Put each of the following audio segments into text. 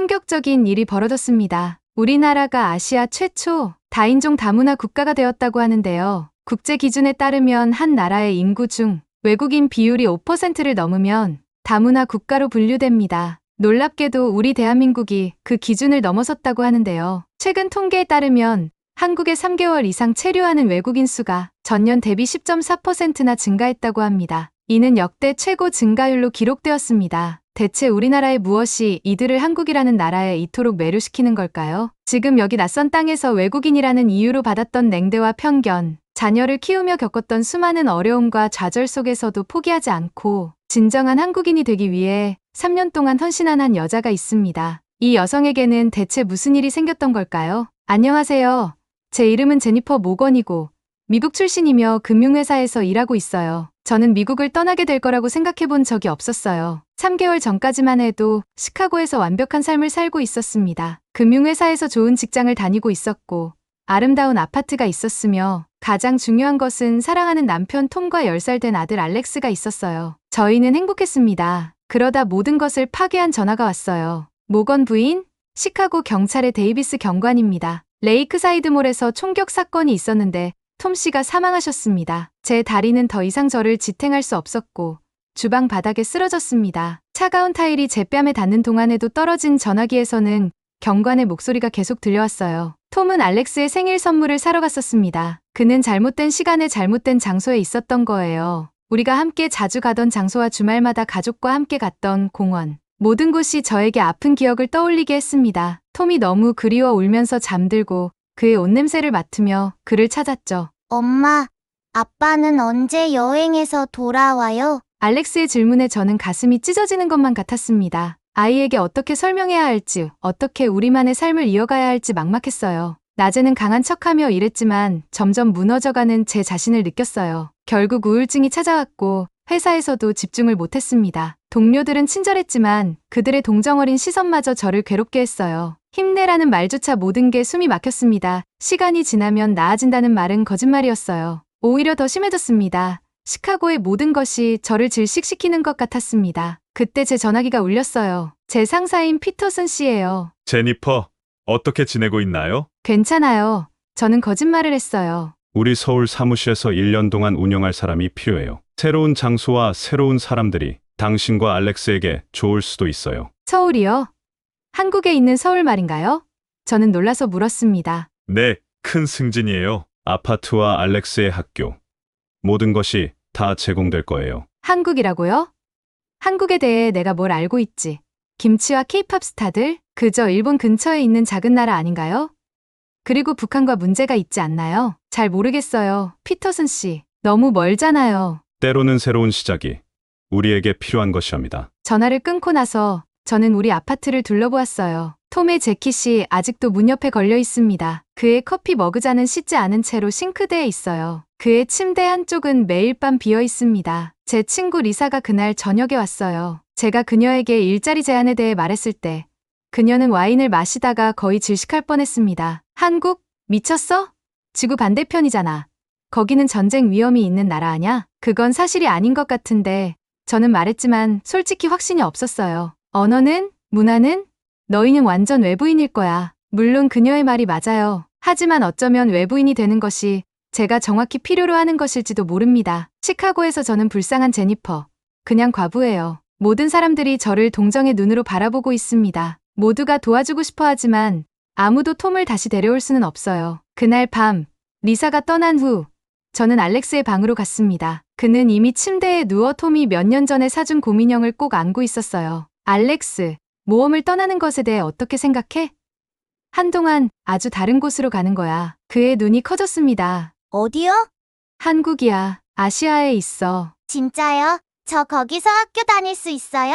충격적인 일이 벌어졌습니다. 우리나라가 아시아 최초 다인종 다문화 국가가 되었다고 하는데요. 국제 기준에 따르면 한 나라의 인구 중 외국인 비율이 5%를 넘으면 다문화 국가로 분류됩니다. 놀랍게도 우리 대한민국이 그 기준을 넘어섰다고 하는데요. 최근 통계에 따르면 한국에 3개월 이상 체류하는 외국인 수가 전년 대비 10.4%나 증가했다고 합니다. 이는 역대 최고 증가율로 기록되었습니다. 대체 우리나라의 무엇이 이들을 한국이라는 나라에 이토록 매료시키는 걸까요? 지금 여기 낯선 땅에서 외국인이라는 이유로 받았던 냉대와 편견, 자녀를 키우며 겪었던 수많은 어려움과 좌절 속에서도 포기하지 않고 진정한 한국인이 되기 위해 3년 동안 헌신한 한 여자가 있습니다. 이 여성에게는 대체 무슨 일이 생겼던 걸까요? 안녕하세요. 제 이름은 제니퍼 모건이고 미국 출신이며 금융회사에서 일하고 있어요. 저는 미국을 떠나게 될 거라고 생각해 본 적이 없었어요. 3개월 전까지만 해도 시카고에서 완벽한 삶을 살고 있었습니다. 금융회사에서 좋은 직장을 다니고 있었고 아름다운 아파트가 있었으며 가장 중요한 것은 사랑하는 남편 톰과 10살 된 아들 알렉스가 있었어요. 저희는 행복했습니다. 그러다 모든 것을 파괴한 전화가 왔어요. 모건 부인, 시카고 경찰의 데이비스 경관입니다. 레이크사이드몰에서 총격 사건이 있었는데 톰 씨가 사망하셨습니다. 제 다리는 더 이상 저를 지탱할 수 없었고 주방 바닥에 쓰러졌습니다. 차가운 타일이 제 뺨에 닿는 동안에도 떨어진 전화기에서는 경관의 목소리가 계속 들려왔어요. 톰은 알렉스의 생일 선물을 사러 갔었습니다. 그는 잘못된 시간에 잘못된 장소에 있었던 거예요. 우리가 함께 자주 가던 장소와 주말마다 가족과 함께 갔던 공원. 모든 곳이 저에게 아픈 기억을 떠올리게 했습니다. 톰이 너무 그리워 울면서 잠들고 그의 옷 냄새를 맡으며 그를 찾았죠. 엄마, 아빠는 언제 여행에서 돌아와요? 알렉스의 질문에 저는 가슴이 찢어지는 것만 같았습니다. 아이에게 어떻게 설명해야 할지, 어떻게 우리만의 삶을 이어가야 할지 막막했어요. 낮에는 강한 척하며 일했지만 점점 무너져가는 제 자신을 느꼈어요. 결국 우울증이 찾아왔고 회사에서도 집중을 못했습니다. 동료들은 친절했지만 그들의 동정어린 시선마저 저를 괴롭게 했어요. 힘내라는 말조차 모든 게 숨이 막혔습니다. 시간이 지나면 나아진다는 말은 거짓말이었어요. 오히려 더 심해졌습니다. 시카고의 모든 것이 저를 질식시키는 것 같았습니다. 그때 제 전화기가 울렸어요. 제 상사인 피터슨 씨예요. 제니퍼, 어떻게 지내고 있나요? 괜찮아요. 저는 거짓말을 했어요. 우리 서울 사무실에서 1년 동안 운영할 사람이 필요해요. 새로운 장소와 새로운 사람들이 당신과 알렉스에게 좋을 수도 있어요. 서울이요? 한국에 있는 서울 말인가요? 저는 놀라서 물었습니다. 네, 큰 승진이에요. 아파트와 알렉스의 학교. 모든 것이 다 제공될 거예요. 한국이라고요? 한국에 대해 내가 뭘 알고 있지? 김치와 케이팝 스타들? 그저 일본 근처에 있는 작은 나라 아닌가요? 그리고 북한과 문제가 있지 않나요? 잘 모르겠어요. 피터슨 씨, 너무 멀잖아요. 때로는 새로운 시작이 우리에게 필요한 것이랍니다. 전화를 끊고 나서 저는 우리 아파트를 둘러보았어요. 톰의 재킷이 아직도 문 옆에 걸려 있습니다. 그의 커피 머그잔은 씻지 않은 채로 싱크대에 있어요. 그의 침대 한쪽은 매일 밤 비어 있습니다. 제 친구 리사가 그날 저녁에 왔어요. 제가 그녀에게 일자리 제안에 대해 말했을 때 그녀는 와인을 마시다가 거의 질식할 뻔했습니다. 한국? 미쳤어? 지구 반대편이잖아. 거기는 전쟁 위험이 있는 나라 아냐? 그건 사실이 아닌 것 같은데 저는 말했지만 솔직히 확신이 없었어요. 언어는? 문화는? 너희는 완전 외부인일 거야. 물론 그녀의 말이 맞아요. 하지만 어쩌면 외부인이 되는 것이 제가 정확히 필요로 하는 것일지도 모릅니다. 시카고에서 저는 불쌍한 제니퍼. 그냥 과부예요. 모든 사람들이 저를 동정의 눈으로 바라보고 있습니다. 모두가 도와주고 싶어 하지만 아무도 톰을 다시 데려올 수는 없어요. 그날 밤, 리사가 떠난 후 저는 알렉스의 방으로 갔습니다. 그는 이미 침대에 누워 톰이 몇 년 전에 사준 곰인형을 꼭 안고 있었어요. 알렉스, 모험을 떠나는 것에 대해 어떻게 생각해? 한동안 아주 다른 곳으로 가는 거야. 그의 눈이 커졌습니다. 어디요? 한국이야. 아시아에 있어. 진짜요? 저 거기서 학교 다닐 수 있어요?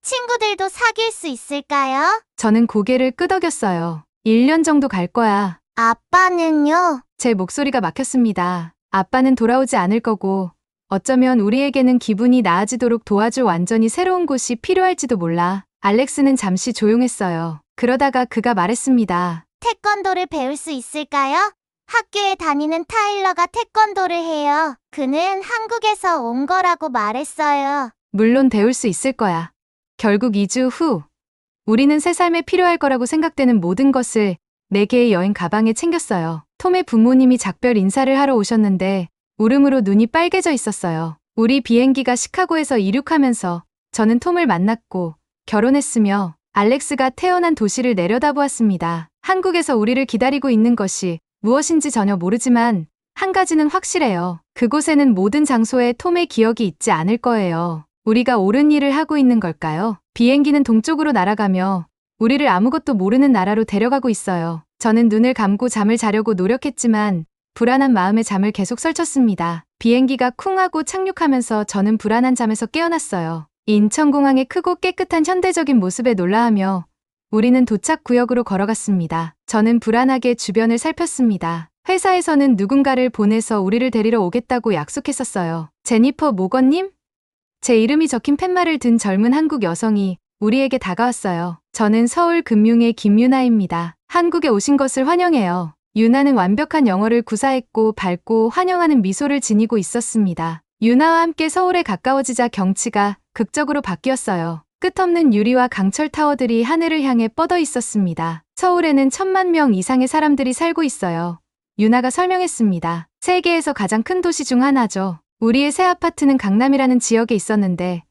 친구들도 사귈 수 있을까요? 저는 고개를 끄덕였어요. 1년 정도 갈 거야. 아빠는요? 제 목소리가 막혔습니다. 아빠는 돌아오지 않을 거고 어쩌면 우리에게는 기분이 나아지도록 도와줄 완전히 새로운 곳이 필요할지도 몰라. 알렉스는 잠시 조용했어요. 그러다가 그가 말했습니다. 태권도를 배울 수 있을까요? 학교에 다니는 타일러가 태권도를 해요. 그는 한국에서 온 거라고 말했어요. 물론 배울 수 있을 거야. 결국 2주 후 우리는 새 삶에 필요할 거라고 생각되는 모든 것을 4개의 여행 가방에 챙겼어요. 톰의 부모님이 작별 인사를 하러 오셨는데 울음으로 눈이 빨개져 있었어요. 우리 비행기가 시카고에서 이륙하면서 저는 톰을 만났고 결혼했으며 알렉스가 태어난 도시를 내려다보았습니다. 한국에서 우리를 기다리고 있는 것이 무엇인지 전혀 모르지만 한 가지는 확실해요. 그곳에는 모든 장소에 톰의 기억이 있지 않을 거예요. 우리가 옳은 일을 하고 있는 걸까요? 비행기는 동쪽으로 날아가며 우리를 아무것도 모르는 나라로 데려가고 있어요. 저는 눈을 감고 잠을 자려고 노력했지만 불안한 마음에 잠을 계속 설쳤습니다. 비행기가 쿵 하고 착륙하면서 저는 불안한 잠에서 깨어났어요. 인천공항의 크고 깨끗한 현대적인 모습에 놀라하며 우리는 도착 구역으로 걸어갔습니다. 저는 불안하게 주변을 살폈습니다. 회사에서는 누군가를 보내서 우리를 데리러 오겠다고 약속했었어요. 제니퍼 모건님? 제 이름이 적힌 팻말을 든 젊은 한국 여성이 우리에게 다가왔어요. 저는 서울 금융의 김유나입니다. 한국에 오신 것을 환영해요. 유나는 완벽한 영어를 구사했고 밝고 환영하는 미소를 지니고 있었습니다. 유나와 함께 서울에 가까워지자 경치가 극적으로 바뀌었어요. 끝없는 유리와 강철 타워들이 하늘을 향해 뻗어 있었습니다. 서울에는 1000만 명 이상의 사람들이 살고 있어요. 유나가 설명했습니다. 세계에서 가장 큰 도시 중 하나죠. 우리의 새 아파트는 강남이라는 지역에 있었는데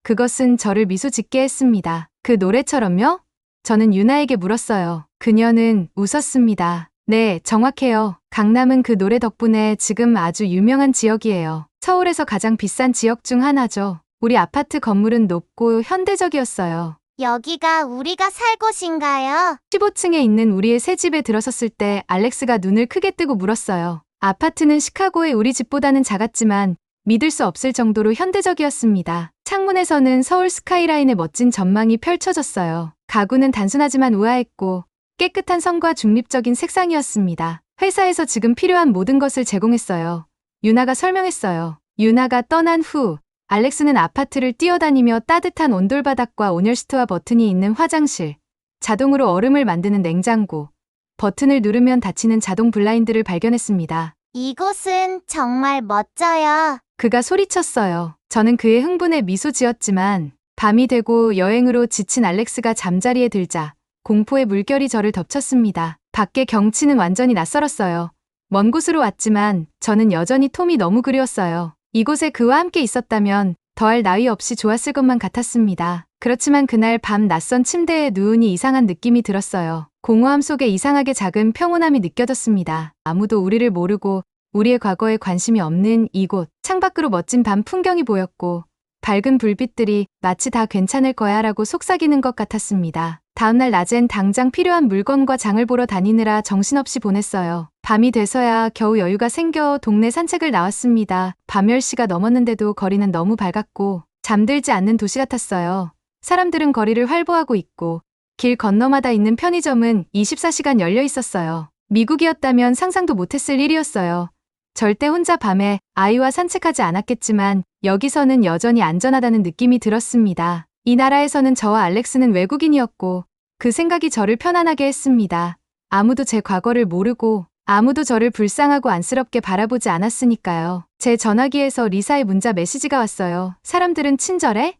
그것은 저를 미소 짓게 했습니다. 그 노래처럼요? 저는 유나에게 물었어요. 그녀는 웃었습니다. 네, 정확해요. 강남은 그 노래 덕분에 지금 아주 유명한 지역이에요. 서울에서 가장 비싼 지역 중 하나죠. 우리 아파트 건물은 높고 현대적이었어요. 여기가 우리가 살 곳인가요? 15층에 있는 우리의 새 집에 들어섰을 때 알렉스가 눈을 크게 뜨고 물었어요. 아파트는 시카고의 우리 집보다는 작았지만 믿을 수 없을 정도로 현대적이었습니다. 창문에서는 서울 스카이라인의 멋진 전망이 펼쳐졌어요. 가구는 단순하지만 우아했고 깨끗한 성과 중립적인 색상이었습니다. 회사에서 지금 필요한 모든 것을 제공했어요. 유나가 설명했어요. 유나가 떠난 후 알렉스는 아파트를 뛰어다니며 따뜻한 온돌바닥과 온열스트와 버튼이 있는 화장실, 자동으로 얼음을 만드는 냉장고, 버튼을 누르면 닫히는 자동 블라인드를 발견했습니다. 이곳은 정말 멋져요. 그가 소리쳤어요. 저는 그의 흥분에 미소 지었지만 밤이 되고 여행으로 지친 알렉스가 잠자리에 들자 공포의 물결이 저를 덮쳤습니다. 밖의 경치는 완전히 낯설었어요. 먼 곳으로 왔지만 저는 여전히 톰이 너무 그리웠어요. 이곳에 그와 함께 있었다면 더할 나위 없이 좋았을 것만 같았습니다. 그렇지만 그날 밤 낯선 침대에 누우니 이상한 느낌이 들었어요. 공허함 속에 이상하게 작은 평온함이 느껴졌습니다. 아무도 우리를 모르고 우리의 과거에 관심이 없는 이곳. 창밖으로 멋진 밤 풍경이 보였고 밝은 불빛들이 마치 다 괜찮을 거야 라고 속삭이는 것 같았습니다. 다음날 낮엔 당장 필요한 물건과 장을 보러 다니느라 정신없이 보냈어요. 밤이 돼서야 겨우 여유가 생겨 동네 산책을 나왔습니다. 밤 10시가 넘었는데도 거리는 너무 밝았고 잠들지 않는 도시 같았어요. 사람들은 거리를 활보하고 있고 길 건너마다 있는 편의점은 24시간 열려 있었어요. 미국이었다면 상상도 못했을 일이었어요. 절대 혼자 밤에 아이와 산책하지 않았겠지만 여기서는 여전히 안전하다는 느낌이 들었습니다. 이 나라에서는 저와 알렉스는 외국인이었고 그 생각이 저를 편안하게 했습니다. 아무도 제 과거를 모르고 아무도 저를 불쌍하고 안쓰럽게 바라보지 않았으니까요. 제 전화기에서 리사의 문자 메시지가 왔어요. 사람들은 친절해?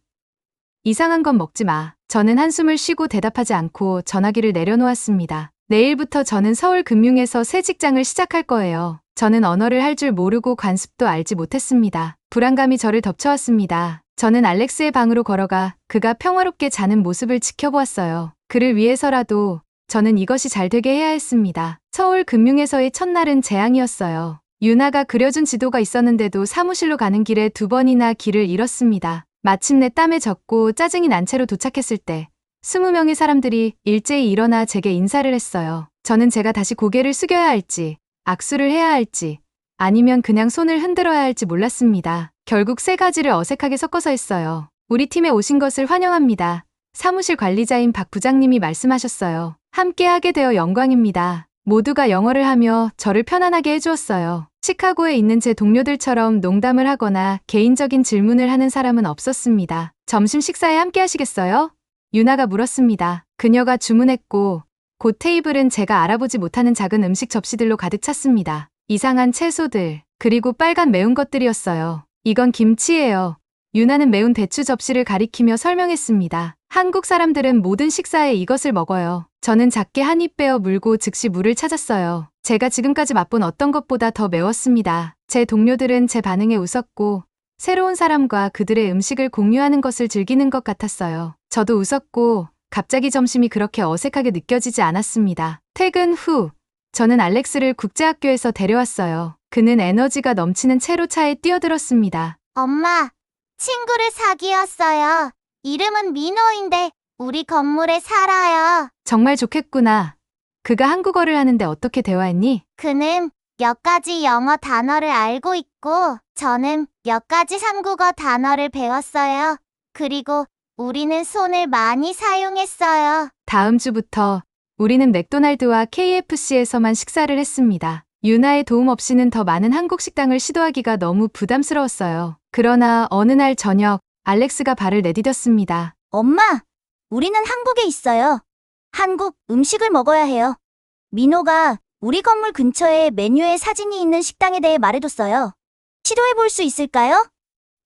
이상한 건 먹지 마. 저는 한숨을 쉬고 대답하지 않고 전화기를 내려놓았습니다. 내일부터 저는 서울 금융에서 새 직장을 시작할 거예요. 저는 언어를 할 줄 모르고 관습도 알지 못했습니다. 불안감이 저를 덮쳐왔습니다. 저는 알렉스의 방으로 걸어가 그가 평화롭게 자는 모습을 지켜보았어요. 그를 위해서라도 저는 이것이 잘 되게 해야 했습니다. 서울 금융에서의 첫날은 재앙이었어요. 유나가 그려준 지도가 있었는데도 사무실로 가는 길에 2번이나 길을 잃었습니다. 마침내 땀에 젖고 짜증이 난 채로 도착했을 때 20명의 사람들이 일제히 일어나 제게 인사를 했어요. 저는 제가 다시 고개를 숙여야 할지, 악수를 해야 할지, 아니면 그냥 손을 흔들어야 할지 몰랐습니다. 결국 3가지를 어색하게 섞어서 했어요. 우리 팀에 오신 것을 환영합니다. 사무실 관리자인 박 부장님이 말씀하셨어요. 함께 하게 되어 영광입니다. 모두가 영어를 하며 저를 편안하게 해주었어요. 시카고에 있는 제 동료들처럼 농담을 하거나 개인적인 질문을 하는 사람은 없었습니다. 점심 식사에 함께 하시겠어요? 유나가 물었습니다. 그녀가 주문했고 곧 테이블은 제가 알아보지 못하는 작은 음식 접시들로 가득 찼습니다. 이상한 채소들, 그리고 빨간 매운 것들이었어요. 이건 김치예요. 유나는 매운 대추 접시를 가리키며 설명했습니다. 한국 사람들은 모든 식사에 이것을 먹어요. 저는 작게 한 입 빼어 물고 즉시 물을 찾았어요. 제가 지금까지 맛본 어떤 것보다 더 매웠습니다. 제 동료들은 제 반응에 웃었고 새로운 사람과 그들의 음식을 공유하는 것을 즐기는 것 같았어요. 저도 웃었고 갑자기 점심이 그렇게 어색하게 느껴지지 않았습니다. 퇴근 후 저는 알렉스를 국제학교에서 데려왔어요. 그는 에너지가 넘치는 채로 차에 뛰어들었습니다. 엄마, 친구를 사귀었어요. 이름은 민호인데 우리 건물에 살아요. 정말 좋겠구나. 그가 한국어를 하는데 어떻게 대화했니? 그는 몇 가지 영어 단어를 알고 있고 저는 몇 가지 한국어 단어를 배웠어요. 그리고 우리는 손을 많이 사용했어요. 다음 주부터 우리는 맥도날드와 KFC에서만 식사를 했습니다. 유나의 도움 없이는 더 많은 한국 식당을 시도하기가 너무 부담스러웠어요. 그러나 어느 날 저녁 알렉스가 발을 내디뎠습니다. 엄마, 우리는 한국에 있어요. 한국 음식을 먹어야 해요. 민호가 우리 건물 근처에 메뉴에 사진이 있는 식당에 대해 말해뒀어요. 시도해 볼 수 있을까요?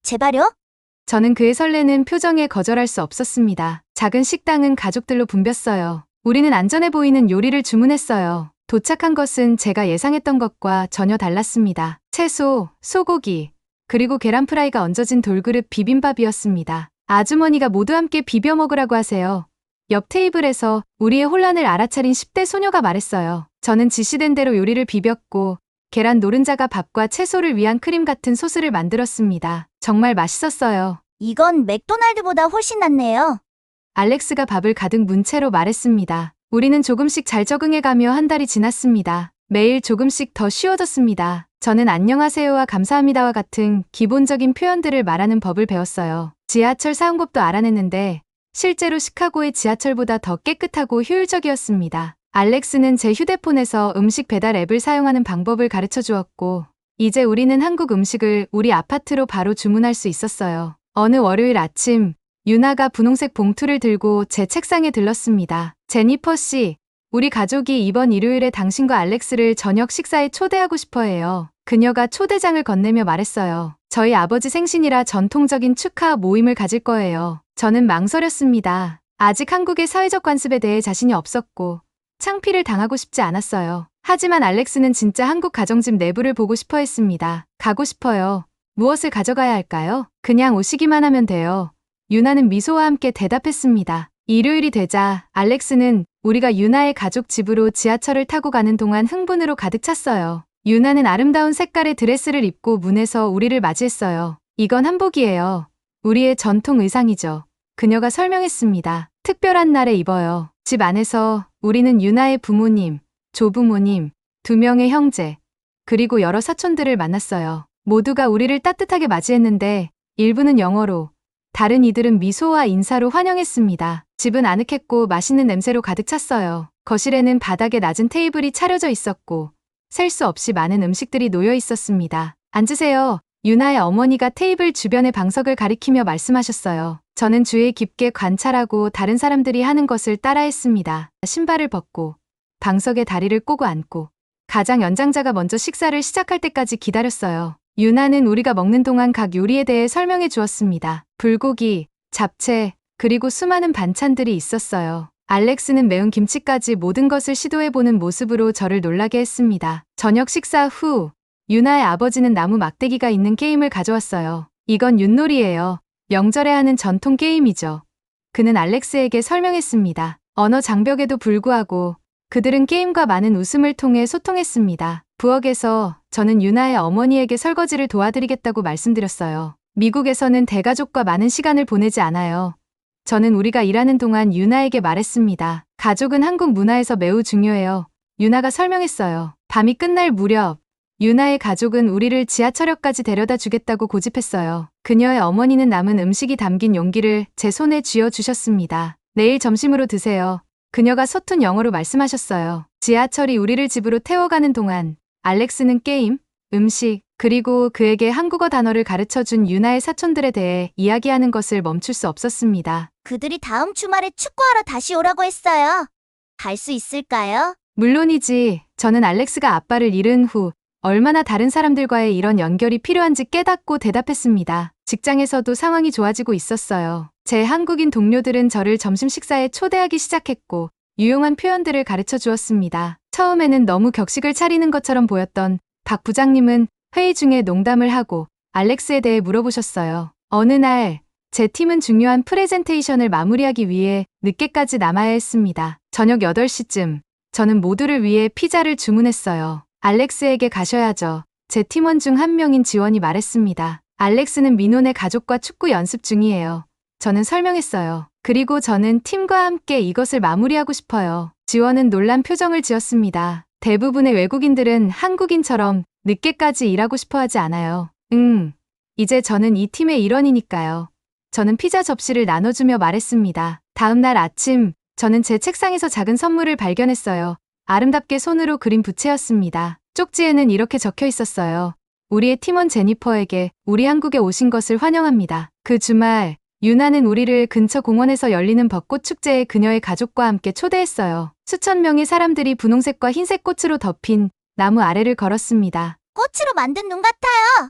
제발요? 저는 그의 설레는 표정에 거절할 수 없었습니다. 작은 식당은 가족들로 붐볐어요. 우리는 안전해 보이는 요리를 주문했어요. 도착한 것은 제가 예상했던 것과 전혀 달랐습니다. 채소, 소고기, 그리고 계란 프라이가 얹어진 돌그릇 비빔밥이었습니다. 아주머니가 모두 함께 비벼 먹으라고 하세요. 옆 테이블에서 우리의 혼란을 알아차린 10대 소녀가 말했어요. 저는 지시된 대로 요리를 비볐고 계란 노른자가 밥과 채소를 위한 크림 같은 소스를 만들었습니다. 정말 맛있었어요. 이건 맥도날드보다 훨씬 낫네요. 알렉스가 밥을 가득 문 채로 말했습니다. 우리는 조금씩 잘 적응해가며 한 달이 지났습니다. 매일 조금씩 더 쉬워졌습니다. 저는 안녕하세요와 감사합니다와 같은 기본적인 표현들을 말하는 법을 배웠어요. 지하철 사용법도 알아냈는데 실제로 시카고의 지하철보다 더 깨끗하고 효율적이었습니다. 알렉스는 제 휴대폰에서 음식 배달 앱을 사용하는 방법을 가르쳐 주었고 이제 우리는 한국 음식을 우리 아파트로 바로 주문할 수 있었어요. 어느 월요일 아침 유나가 분홍색 봉투를 들고 제 책상에 들렀습니다. 제니퍼 씨, 우리 가족이 이번 일요일에 당신과 알렉스를 저녁 식사에 초대하고 싶어 해요. 그녀가 초대장을 건네며 말했어요. 저희 아버지 생신이라 전통적인 축하 모임을 가질 거예요. 저는 망설였습니다. 아직 한국의 사회적 관습에 대해 자신이 없었고 창피를 당하고 싶지 않았어요. 하지만 알렉스는 진짜 한국 가정집 내부를 보고 싶어 했습니다. 가고 싶어요. 무엇을 가져가야 할까요? 그냥 오시기만 하면 돼요. 유나는 미소와 함께 대답했습니다. 일요일이 되자 알렉스는 우리가 유나의 가족 집으로 지하철을 타고 가는 동안 흥분으로 가득 찼어요. 유나는 아름다운 색깔의 드레스를 입고 문에서 우리를 맞이했어요. 이건 한복이에요. 우리의 전통 의상이죠. 그녀가 설명했습니다. 특별한 날에 입어요. 집 안에서 우리는 유나의 부모님, 조부모님, 2명의 형제, 그리고 여러 사촌들을 만났어요. 모두가 우리를 따뜻하게 맞이했는데 일부는 영어로, 다른 이들은 미소와 인사로 환영했습니다. 집은 아늑했고 맛있는 냄새로 가득 찼어요. 거실에는 바닥에 낮은 테이블이 차려져 있었고 셀 수 없이 많은 음식들이 놓여 있었습니다. 앉으세요. 유나의 어머니가 테이블 주변의 방석을 가리키며 말씀하셨어요. 저는 주위에 깊게 관찰하고 다른 사람들이 하는 것을 따라했습니다. 신발을 벗고 방석에 다리를 꼬고 앉고 가장 연장자가 먼저 식사를 시작할 때까지 기다렸어요. 유나는 우리가 먹는 동안 각 요리에 대해 설명해 주었습니다. 불고기, 잡채, 그리고 수많은 반찬들이 있었어요. 알렉스는 매운 김치까지 모든 것을 시도해보는 모습으로 저를 놀라게 했습니다. 저녁 식사 후 유나의 아버지는 나무 막대기가 있는 게임을 가져왔어요. 이건 윷놀이예요. 명절에 하는 전통 게임이죠. 그는 알렉스에게 설명했습니다. 언어 장벽에도 불구하고 그들은 게임과 많은 웃음을 통해 소통했습니다. 부엌에서 저는 유나의 어머니에게 설거지를 도와드리겠다고 말씀드렸어요. 미국에서는 대가족과 많은 시간을 보내지 않아요. 저는 우리가 일하는 동안 유나에게 말했습니다. 가족은 한국 문화에서 매우 중요해요. 유나가 설명했어요. 밤이 끝날 무렵 유나의 가족은 우리를 지하철역까지 데려다 주겠다고 고집했어요. 그녀의 어머니는 남은 음식이 담긴 용기를 제 손에 쥐어주셨습니다. 내일 점심으로 드세요. 그녀가 서툰 영어로 말씀하셨어요. 지하철이 우리를 집으로 태워가는 동안 알렉스는 게임, 음식, 그리고 그에게 한국어 단어를 가르쳐준 유나의 사촌들에 대해 이야기하는 것을 멈출 수 없었습니다. 그들이 다음 주말에 축구하러 다시 오라고 했어요. 갈 수 있을까요? 물론이지. 저는 알렉스가 아빠를 잃은 후 얼마나 다른 사람들과의 이런 연결이 필요한지 깨닫고 대답했습니다. 직장에서도 상황이 좋아지고 있었어요. 제 한국인 동료들은 저를 점심 식사에 초대하기 시작했고 유용한 표현들을 가르쳐 주었습니다. 처음에는 너무 격식을 차리는 것처럼 보였던 박 부장님은 회의 중에 농담을 하고 알렉스에 대해 물어보셨어요. 어느 날 제 팀은 중요한 프레젠테이션을 마무리하기 위해 늦게까지 남아야 했습니다. 저녁 8시쯤 저는 모두를 위해 피자를 주문했어요. 알렉스에게 가셔야죠. 제 팀원 중 한 명인 지원이 말했습니다. 알렉스는 민혼의 가족과 축구 연습 중이에요. 저는 설명했어요. 그리고 저는 팀과 함께 이것을 마무리하고 싶어요. 지원은 놀란 표정을 지었습니다. 대부분의 외국인들은 한국인처럼 늦게까지 일하고 싶어 하지 않아요. 이제 저는 이 팀의 일원이니까요. 저는 피자 접시를 나눠주며 말했습니다. 다음 날 아침, 저는 제 책상에서 작은 선물을 발견했어요. 아름답게 손으로 그린 부채였습니다. 쪽지에는 이렇게 적혀 있었어요. 우리의 팀원 제니퍼에게 우리 한국에 오신 것을 환영합니다. 그 주말, 유나는 우리를 근처 공원에서 열리는 벚꽃 축제에 그녀의 가족과 함께 초대했어요. 수천 명의 사람들이 분홍색과 흰색 꽃으로 덮인 나무 아래를 걸었습니다. 꽃으로 만든 눈 같아요.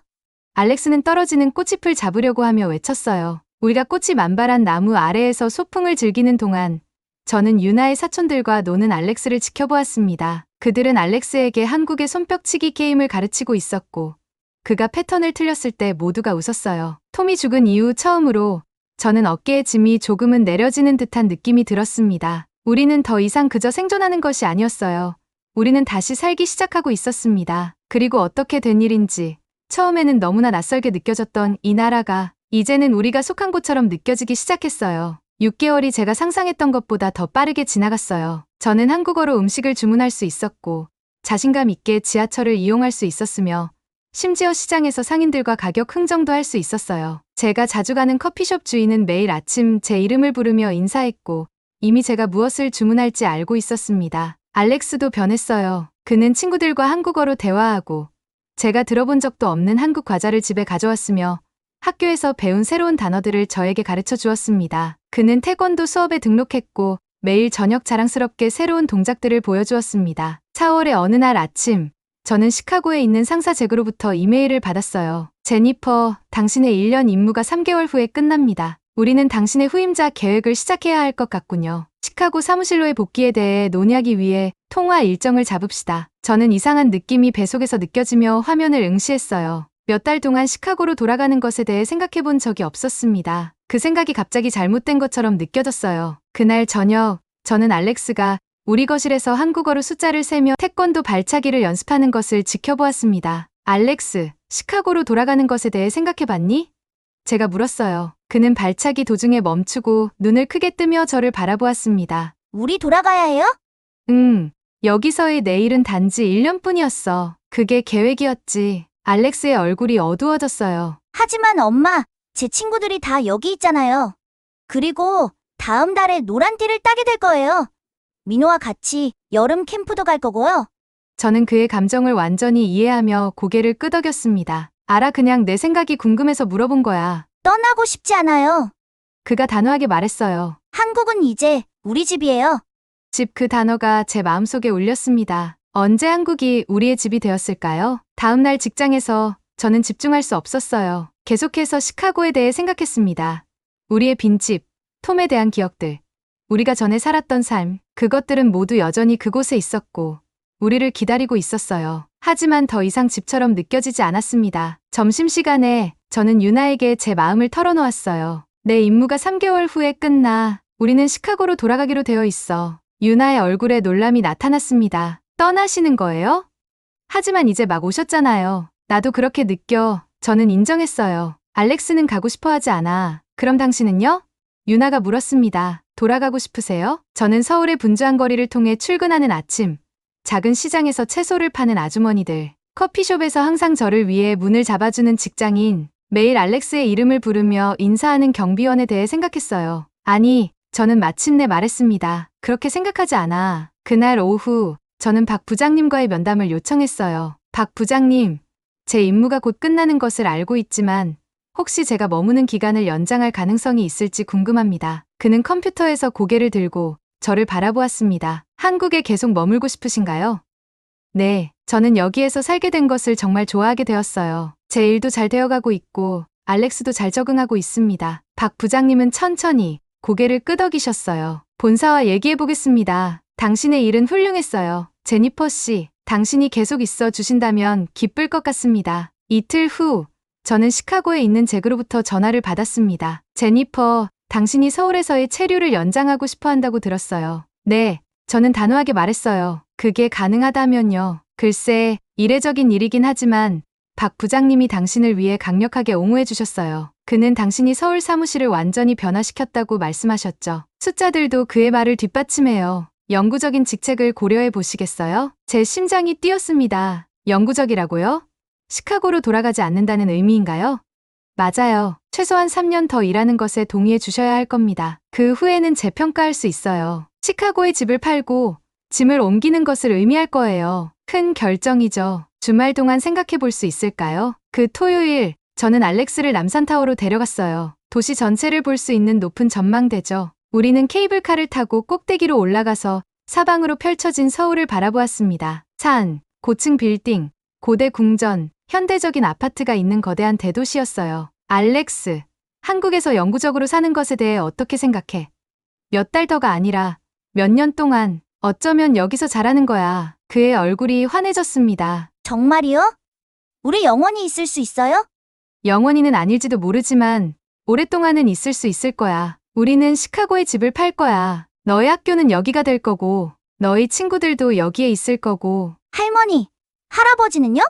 알렉스는 떨어지는 꽃잎을 잡으려고 하며 외쳤어요. 우리가 꽃이 만발한 나무 아래에서 소풍을 즐기는 동안 저는 유나의 사촌들과 노는 알렉스를 지켜보았습니다. 그들은 알렉스에게 한국의 손뼉치기 게임을 가르치고 있었고 그가 패턴을 틀렸을 때 모두가 웃었어요. 톰이 죽은 이후 처음으로 저는 어깨의 짐이 조금은 내려지는 듯한 느낌이 들었습니다. 우리는 더 이상 그저 생존하는 것이 아니었어요. 우리는 다시 살기 시작하고 있었습니다. 그리고 어떻게 된 일인지 처음에는 너무나 낯설게 느껴졌던 이 나라가 이제는 우리가 속한 곳처럼 느껴지기 시작했어요. 6개월이 제가 상상했던 것보다 더 빠르게 지나갔어요. 저는 한국어로 음식을 주문할 수 있었고 자신감 있게 지하철을 이용할 수 있었으며 심지어 시장에서 상인들과 가격 흥정도 할 수 있었어요. 제가 자주 가는 커피숍 주인은 매일 아침 제 이름을 부르며 인사했고 이미 제가 무엇을 주문할지 알고 있었습니다. 알렉스도 변했어요. 그는 친구들과 한국어로 대화하고 제가 들어본 적도 없는 한국 과자를 집에 가져왔으며 학교에서 배운 새로운 단어들을 저에게 가르쳐 주었습니다. 그는 태권도 수업에 등록했고 매일 저녁 자랑스럽게 새로운 동작들을 보여주었습니다. 4월의 어느 날 아침, 저는 시카고에 있는 상사 잭으로부터 이메일을 받았어요. 제니퍼, 당신의 1년 임무가 3개월 후에 끝납니다. 우리는 당신의 후임자 계획을 시작해야 할 것 같군요. 시카고 사무실로의 복귀에 대해 논의하기 위해 통화 일정을 잡읍시다. 저는 이상한 느낌이 배속에서 느껴지며 화면을 응시했어요. 몇 달 동안 시카고로 돌아가는 것에 대해 생각해 본 적이 없었습니다. 그 생각이 갑자기 잘못된 것처럼 느껴졌어요. 그날 저녁, 저는 알렉스가 우리 거실에서 한국어로 숫자를 세며 태권도 발차기를 연습하는 것을 지켜보았습니다. 알렉스, 시카고로 돌아가는 것에 대해 생각해 봤니? 제가 물었어요. 그는 발차기 도중에 멈추고 눈을 크게 뜨며 저를 바라보았습니다. 우리 돌아가야 해요? 여기서의 내일은 단지 1년뿐이었어. 그게 계획이었지. 알렉스의 얼굴이 어두워졌어요. 하지만 엄마, 제 친구들이 다 여기 있잖아요. 그리고 다음 달에 노란 띠를 따게 될 거예요. 민호와 같이 여름 캠프도 갈 거고요. 저는 그의 감정을 완전히 이해하며 고개를 끄덕였습니다. 알아, 그냥 내 생각이 궁금해서 물어본 거야. 떠나고 싶지 않아요. 그가 단호하게 말했어요. 한국은 이제 우리 집이에요. 집, 그 단어가 제 마음속에 울렸습니다. 언제 한국이 우리의 집이 되었을까요? 다음 날 직장에서 저는 집중할 수 없었어요. 계속해서 시카고에 대해 생각했습니다. 우리의 빈집, 톰에 대한 기억들, 우리가 전에 살았던 삶, 그것들은 모두 여전히 그곳에 있었고 우리를 기다리고 있었어요. 하지만 더 이상 집처럼 느껴지지 않았습니다. 점심시간에 저는 유나에게 제 마음을 털어놓았어요. 내 임무가 3개월 후에 끝나. 우리는 시카고로 돌아가기로 되어 있어. 유나의 얼굴에 놀람이 나타났습니다. 떠나시는 거예요? 하지만 이제 막 오셨잖아요. 나도 그렇게 느껴. 저는 인정했어요. 알렉스는 가고 싶어 하지 않아. 그럼 당신은요? 유나가 물었습니다. 돌아가고 싶으세요? 저는 서울의 분주한 거리를 통해 출근하는 아침, 작은 시장에서 채소를 파는 아주머니들, 커피숍에서 항상 저를 위해 문을 잡아주는 직장인, 매일 알렉스의 이름을 부르며 인사하는 경비원에 대해 생각했어요. 아니, 저는 마침내 말했습니다. 그렇게 생각하지 않아. 그날 오후, 저는 박 부장님과의 면담을 요청했어요. 박 부장님, 제 임무가 곧 끝나는 것을 알고 있지만 혹시 제가 머무는 기간을 연장할 가능성이 있을지 궁금합니다. 그는 컴퓨터에서 고개를 들고 저를 바라보았습니다. 한국에 계속 머물고 싶으신가요? 네, 저는 여기에서 살게 된 것을 정말 좋아하게 되었어요. 제 일도 잘 되어가고 있고 알렉스도 잘 적응하고 있습니다. 박 부장님은 천천히 고개를 끄덕이셨어요. 본사와 얘기해보겠습니다. 당신의 일은 훌륭했어요. 제니퍼 씨, 당신이 계속 있어 주신다면 기쁠 것 같습니다. 이틀 후, 저는 시카고에 있는 잭으로부터 전화를 받았습니다. 제니퍼, 당신이 서울에서의 체류를 연장하고 싶어 한다고 들었어요. 네, 저는 단호하게 말했어요. 그게 가능하다면요. 글쎄, 이례적인 일이긴 하지만 박 부장님이 당신을 위해 강력하게 옹호해 주셨어요. 그는 당신이 서울 사무실을 완전히 변화시켰다고 말씀하셨죠. 숫자들도 그의 말을 뒷받침해요. 영구적인 직책을 고려해 보시겠어요? 제 심장이 뛰었습니다. 영구적이라고요? 시카고로 돌아가지 않는다는 의미인가요? 맞아요. 최소한 3년 더 일하는 것에 동의해 주셔야 할 겁니다. 그 후에는 재평가할 수 있어요. 시카고에 집을 팔고 짐을 옮기는 것을 의미할 거예요. 큰 결정이죠. 주말 동안 생각해 볼 수 있을까요? 그 토요일, 저는 알렉스를 남산타워로 데려갔어요. 도시 전체를 볼 수 있는 높은 전망대죠. 우리는 케이블카를 타고 꼭대기로 올라가서 사방으로 펼쳐진 서울을 바라보았습니다. 산, 고층 빌딩, 고대 궁전, 현대적인 아파트가 있는 거대한 대도시였어요. 알렉스, 한국에서 영구적으로 사는 것에 대해 어떻게 생각해? 몇 달 더가 아니라 몇 년 동안 어쩌면 여기서 자라는 거야. 그의 얼굴이 환해졌습니다. 정말이요? 우리 영원히 있을 수 있어요? 영원히는 아닐지도 모르지만 오랫동안은 있을 수 있을 거야. 우리는 시카고에 집을 팔 거야. 너의 학교는 여기가 될 거고 너희 친구들도 여기에 있을 거고. 할머니, 할아버지는요?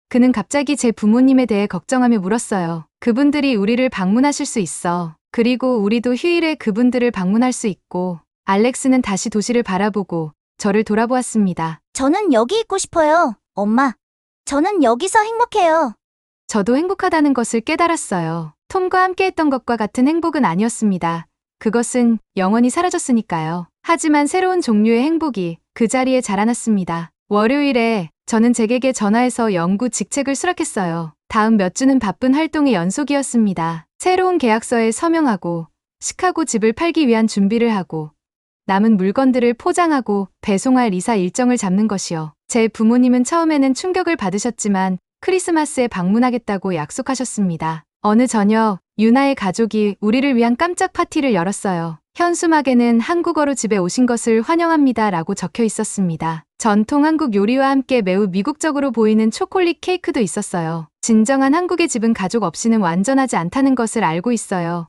그는 갑자기 제 부모님에 대해 걱정하며 물었어요. 그분들이 우리를 방문하실 수 있어. 그리고 우리도 휴일에 그분들을 방문할 수 있고. 알렉스는 다시 도시를 바라보고 저를 돌아보았습니다. 저는 여기 있고 싶어요. 엄마, 저는 여기서 행복해요. 저도 행복하다는 것을 깨달았어요. 톰과 함께했던 것과 같은 행복은 아니었습니다. 그것은 영원히 사라졌으니까요. 하지만 새로운 종류의 행복이 그 자리에 자라났습니다. 월요일에 저는 잭에게 전화해서 영구 직책을 수락했어요. 다음 몇 주는 바쁜 활동의 연속이었습니다. 새로운 계약서에 서명하고 시카고 집을 팔기 위한 준비를 하고 남은 물건들을 포장하고 배송할 이사 일정을 잡는 것이요. 제 부모님은 처음에는 충격을 받으셨지만 크리스마스에 방문하겠다고 약속하셨습니다. 어느 저녁 유나의 가족이 우리를 위한 깜짝 파티를 열었어요. 현수막에는 한국어로 집에 오신 것을 환영합니다 라고 적혀 있었습니다. 전통 한국 요리와 함께 매우 미국적으로 보이는 초콜릿 케이크도 있었어요. 진정한 한국의 집은 가족 없이는 완전하지 않다는 것을 알고 있어요.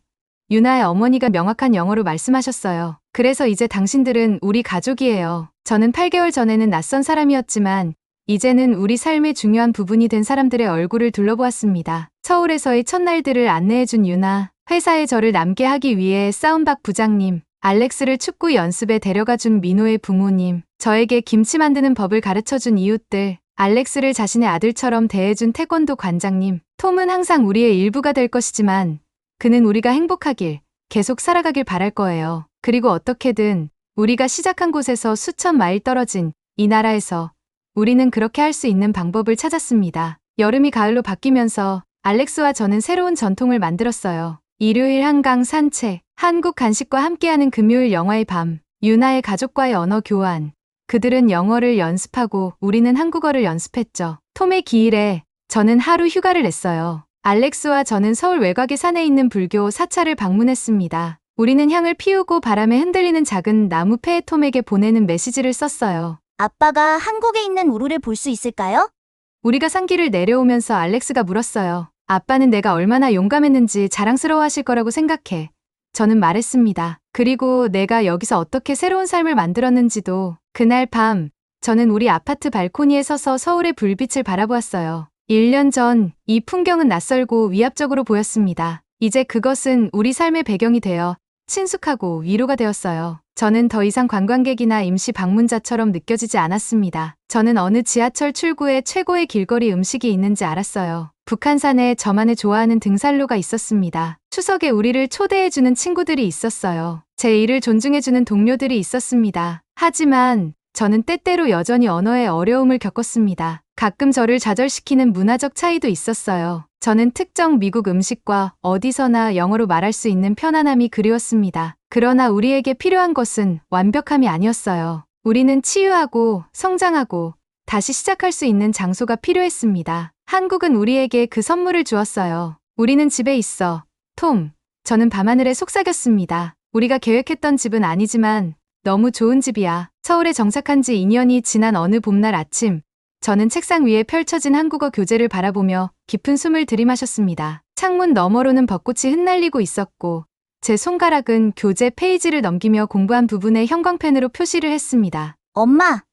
유나의 어머니가 명확한 영어로 말씀하셨어요. 그래서 이제 당신들은 우리 가족이에요. 저는 8개월 전에는 낯선 사람이었지만 이제는 우리 삶의 중요한 부분이 된 사람들의 얼굴을 둘러보았습니다. 서울에서의 첫날들을 안내해준 유나, 회사에 저를 남게 하기 위해 싸운 박 부장님, 알렉스를 축구 연습에 데려가준 민호의 부모님, 저에게 김치 만드는 법을 가르쳐준 이웃들, 알렉스를 자신의 아들처럼 대해준 태권도 관장님, 톰은 항상 우리의 일부가 될 것이지만 그는 우리가 행복하길, 계속 살아가길 바랄 거예요. 그리고 어떻게든 우리가 시작한 곳에서 수천 마일 떨어진 이 나라에서 우리는 그렇게 할 수 있는 방법을 찾았습니다. 여름이 가을로 바뀌면서 알렉스와 저는 새로운 전통을 만들었어요. 일요일 한강 산책, 한국 간식과 함께하는 금요일 영화의 밤, 유나의 가족과의 언어 교환. 그들은 영어를 연습하고 우리는 한국어를 연습했죠. 톰의 기일에 저는 하루 휴가를 냈어요. 알렉스와 저는 서울 외곽의 산에 있는 불교 사찰을 방문했습니다. 우리는 향을 피우고 바람에 흔들리는 작은 나무패에 톰에게 보내는 메시지를 썼어요. 아빠가 한국에 있는 우루를 볼 수 있을까요? 우리가 산길을 내려오면서 알렉스가 물었어요. 아빠는 내가 얼마나 용감했는지 자랑스러워하실 거라고 생각해. 저는 말했습니다. 그리고 내가 여기서 어떻게 새로운 삶을 만들었는지도. 그날 밤, 저는 우리 아파트 발코니에 서서 서울의 불빛을 바라보았어요. 1년 전, 이 풍경은 낯설고 위압적으로 보였습니다. 이제 그것은 우리 삶의 배경이 되어 친숙하고 위로가 되었어요. 저는 더 이상 관광객이나 임시 방문자처럼 느껴지지 않았습니다. 저는 어느 지하철 출구에 최고의 길거리 음식이 있는지 알았어요. 북한산에 저만의 좋아하는 등산로가 있었습니다. 추석에 우리를 초대해주는 친구들이 있었어요. 제 일을 존중해주는 동료들이 있었습니다. 하지만 저는 때때로 여전히 언어의 어려움을 겪었습니다. 가끔 저를 좌절시키는 문화적 차이도 있었어요. 저는 특정 미국 음식과 어디서나 영어로 말할 수 있는 편안함이 그리웠습니다. 그러나 우리에게 필요한 것은 완벽함이 아니었어요. 우리는 치유하고 성장하고 다시 시작할 수 있는 장소가 필요했습니다. 한국은 우리에게 그 선물을 주었어요. 우리는 집에 있어. 톰, 저는 밤하늘에 속삭였습니다. 우리가 계획했던 집은 아니지만 너무 좋은 집이야. 서울에 정착한 지 2년이 지난 어느 봄날 아침, 저는 책상 위에 펼쳐진 한국어 교재를 바라보며 깊은 숨을 들이마셨습니다. 창문 너머로는 벚꽃이 흩날리고 있었고 제 손가락은 교재 페이지를 넘기며 공부한 부분에 형광펜으로 표시를 했습니다. 엄마,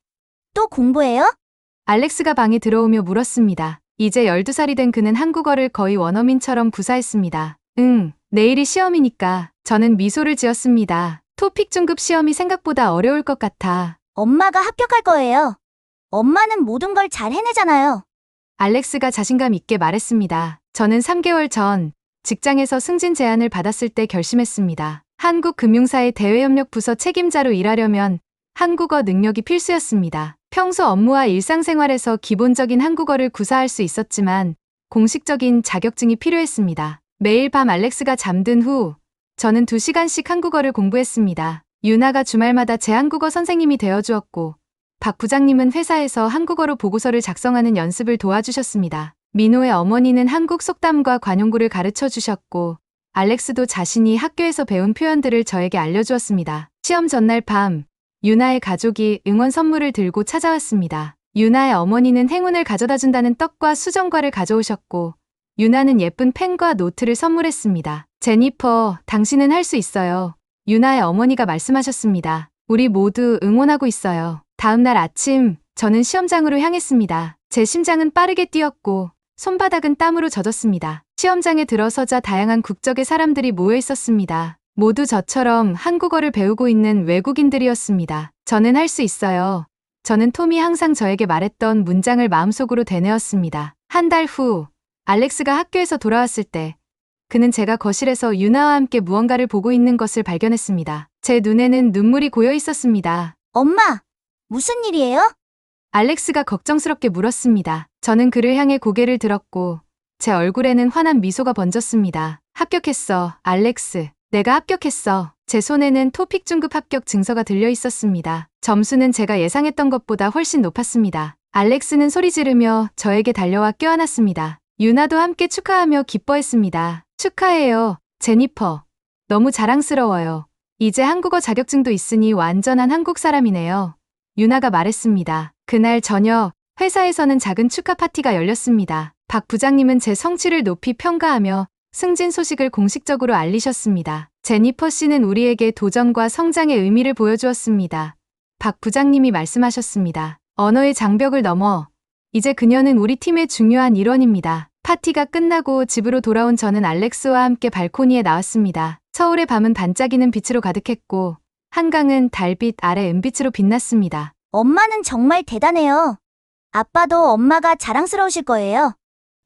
또 공부해요? 알렉스가 방에 들어오며 물었습니다. 이제 12살이 된 그는 한국어를 거의 원어민처럼 구사했습니다. 응, 내일이 시험이니까. 저는 미소를 지었습니다. 토픽 중급 시험이 생각보다 어려울 것 같아. 엄마가 합격할 거예요. 엄마는 모든 걸 잘 해내잖아요. 알렉스가 자신감 있게 말했습니다. 저는 3개월 전 직장에서 승진 제안을 받았을 때 결심했습니다. 한국금융사의 대외협력부서 책임자로 일하려면 한국어 능력이 필수였습니다. 평소 업무와 일상생활에서 기본적인 한국어를 구사할 수 있었지만 공식적인 자격증이 필요했습니다. 매일 밤 알렉스가 잠든 후 저는 2시간씩 한국어를 공부했습니다. 유나가 주말마다 제 한국어 선생님이 되어주었고 박 부장님은 회사에서 한국어로 보고서를 작성하는 연습을 도와주셨습니다. 민호의 어머니는 한국 속담과 관용구를 가르쳐 주셨고 알렉스도 자신이 학교에서 배운 표현들을 저에게 알려주었습니다. 시험 전날 밤 유나의 가족이 응원 선물을 들고 찾아왔습니다. 유나의 어머니는 행운을 가져다 준다는 떡과 수정과를 가져오셨고 유나는 예쁜 펜과 노트를 선물했습니다. 제니퍼, 당신은 할 수 있어요. 유나의 어머니가 말씀하셨습니다. 우리 모두 응원하고 있어요. 다음 날 아침, 저는 시험장으로 향했습니다. 제 심장은 빠르게 뛰었고 손바닥은 땀으로 젖었습니다. 시험장에 들어서자 다양한 국적의 사람들이 모여 있었습니다. 모두 저처럼 한국어를 배우고 있는 외국인들이었습니다. 저는 할 수 있어요. 저는 톰이 항상 저에게 말했던 문장을 마음속으로 되뇌었습니다. 한 달 후, 알렉스가 학교에서 돌아왔을 때 그는 제가 거실에서 유나와 함께 무언가를 보고 있는 것을 발견했습니다. 제 눈에는 눈물이 고여 있었습니다. 엄마, 무슨 일이에요? 알렉스가 걱정스럽게 물었습니다. 저는 그를 향해 고개를 들었고 제 얼굴에는 환한 미소가 번졌습니다. 합격했어, 알렉스. 내가 합격했어. 제 손에는 토픽 중급 합격 증서가 들려 있었습니다. 점수는 제가 예상했던 것보다 훨씬 높았습니다. 알렉스는 소리 지르며 저에게 달려와 껴안았습니다. 유나도 함께 축하하며 기뻐했습니다. 축하해요, 제니퍼. 너무 자랑스러워요. 이제 한국어 자격증도 있으니 완전한 한국 사람이네요. 유나가 말했습니다. 그날 저녁 회사에서는 작은 축하 파티가 열렸습니다. 박 부장님은 제 성취를 높이 평가하며 승진 소식을 공식적으로 알리셨습니다. 제니퍼 씨는 우리에게 도전과 성장의 의미를 보여주었습니다. 박 부장님이 말씀하셨습니다. 언어의 장벽을 넘어 이제 그녀는 우리 팀의 중요한 일원입니다. 파티가 끝나고 집으로 돌아온 저는 알렉스와 함께 발코니에 나왔습니다. 서울의 밤은 반짝이는 빛으로 가득했고 한강은 달빛 아래 은빛으로 빛났습니다. 엄마는 정말 대단해요. 아빠도 엄마가 자랑스러우실 거예요.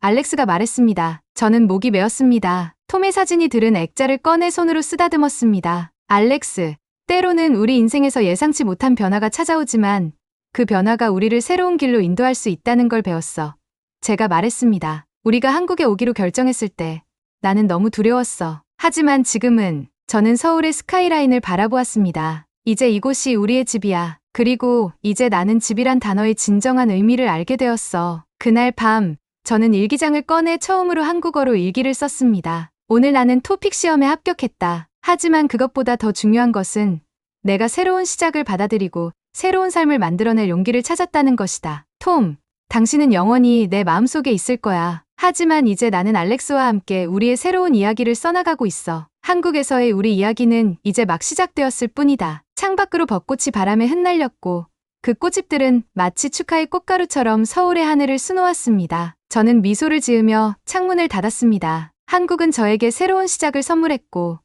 알렉스가 말했습니다. 저는 목이 메었습니다. 톰의 사진이 들은 액자를 꺼내 손으로 쓰다듬었습니다. 알렉스, 때로는 우리 인생에서 예상치 못한 변화가 찾아오지만 그 변화가 우리를 새로운 길로 인도할 수 있다는 걸 배웠어. 제가 말했습니다. 우리가 한국에 오기로 결정했을 때 나는 너무 두려웠어. 하지만 지금은 저는 서울의 스카이라인을 바라보았습니다. 이제 이곳이 우리의 집이야. 그리고 이제 나는 집이란 단어의 진정한 의미를 알게 되었어. 그날 밤 저는 일기장을 꺼내 처음으로 한국어로 일기를 썼습니다. 오늘 나는 토픽 시험에 합격했다. 하지만 그것보다 더 중요한 것은 내가 새로운 시작을 받아들이고 새로운 삶을 만들어낼 용기를 찾았다는 것이다. 톰, 당신은 영원히 내 마음속에 있을 거야. 하지만 이제 나는 알렉스와 함께 우리의 새로운 이야기를 써나가고 있어. 한국에서의 우리 이야기는 이제 막 시작되었을 뿐이다. 창밖으로 벚꽃이 바람에 흩날렸고 그 꽃잎들은 마치 축하의 꽃가루처럼 서울의 하늘을 수놓았습니다. 저는 미소를 지으며 창문을 닫았습니다. 한국은 저에게 새로운 시작을 선물했고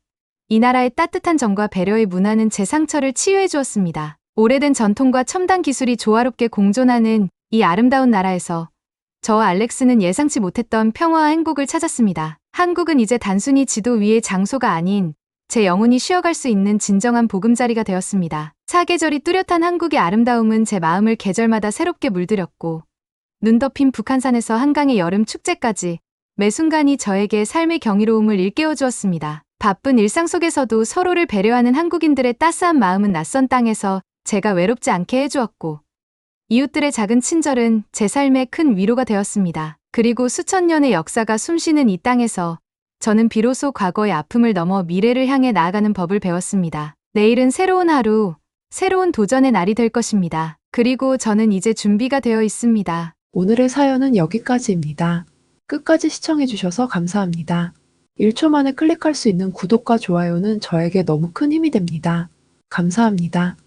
이 나라의 따뜻한 정과 배려의 문화는 제 상처를 치유해 주었습니다. 오래된 전통과 첨단 기술이 조화롭게 공존하는 이 아름다운 나라에서 저와 알렉스는 예상치 못했던 평화와 행복을 찾았습니다. 한국은 이제 단순히 지도 위의 장소가 아닌 제 영혼이 쉬어갈 수 있는 진정한 보금자리가 되었습니다. 사계절이 뚜렷한 한국의 아름다움은 제 마음을 계절마다 새롭게 물들였고 눈 덮인 북한산에서 한강의 여름 축제까지 매 순간이 저에게 삶의 경이로움을 일깨워 주었습니다. 바쁜 일상 속에서도 서로를 배려하는 한국인들의 따스한 마음은 낯선 땅에서 제가 외롭지 않게 해주었고 이웃들의 작은 친절은 제 삶에 큰 위로가 되었습니다. 그리고 수천 년의 역사가 숨쉬는 이 땅에서 저는 비로소 과거의 아픔을 넘어 미래를 향해 나아가는 법을 배웠습니다. 내일은 새로운 하루, 새로운 도전의 날이 될 것입니다. 그리고 저는 이제 준비가 되어 있습니다. 오늘의 사연은 여기까지입니다. 끝까지 시청해주셔서 감사합니다. 1초 만에 클릭할 수 있는 구독과 좋아요는 저에게 너무 큰 힘이 됩니다. 감사합니다.